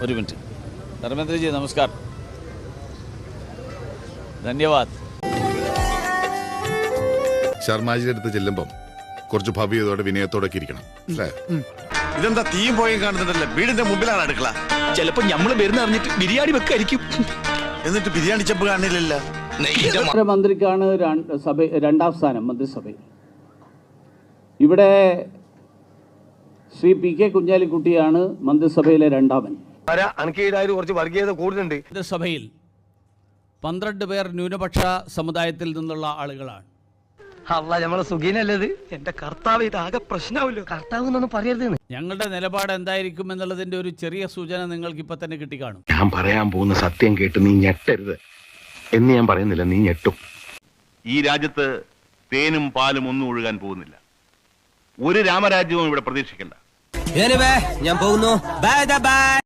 ഒരു minute. Dharmendra G നമസ്കാർ. ധന്യവാദ്. ശർമാജിയുടെ അടുത്ത് ചെല്ലുമ്പം കുറച്ച് ഭവ്യതയോടെ വിനയത്തോടെ ഇരിക്കണം അല്ലേ? ഇതെന്താ തീയും പോയും കാണുന്നുണ്ടല്ലേ? വീടിന്റെ മുമ്പിലാണ് അടുക്കള. ചിലപ്പോ ഞമ്മള് വരുന്ന അറിഞ്ഞിട്ട് ബിരിയാണി വെക്കായിരിക്കും. എന്നിട്ട് ബിരിയാണി ചെമ്പ് കാണില്ലല്ലോ. മന്ത്രിക്കാണ് രണ്ടാം സ്ഥാനം മന്ത്രിസഭയിൽ. ഇവിടെ ശ്രീ PK കുഞ്ഞാലിക്കുട്ടിയാണ് മന്ത്രിസഭയിലെ രണ്ടാമൻ. കുറച്ച് വർഗീയത കൂടുതലുണ്ട്. മന്ത്രിസഭയിൽ 12 പേർ ന്യൂനപക്ഷ സമുദായത്തിൽ നിന്നുള്ള ആളുകളാണ്. നമ്മളെ സുഖീനല്ലത്. എന്റെ കർത്താവ് ഇതാകെ പ്രശ്നമാവല്ലോ. കർത്താവ് എന്നൊന്നും പറയരുത്. ഞങ്ങളുടെ നിലപാട് എന്തായിരിക്കും എന്നുള്ളതിന്റെ ഒരു ചെറിയ സൂചന നിങ്ങൾക്ക് ഇപ്പൊ തന്നെ കിട്ടിക്കാണും. ഞാൻ പറയാൻ പോകുന്ന സത്യം കേട്ട് നീ ഞെട്ടരുത് എന്ന് ഞാൻ പറയുന്നില്ല, നീ ഞെട്ടും. ഈ രാജ്യത്ത് തേനും പാലും ഒന്നും ഒഴുകാൻ പോകുന്നില്ല. ഒരു രാമരാജ്യവും ഇവിടെ പ്രതീക്ഷിക്കണ്ട. ഞാൻ പോകുന്നു. ബൈ.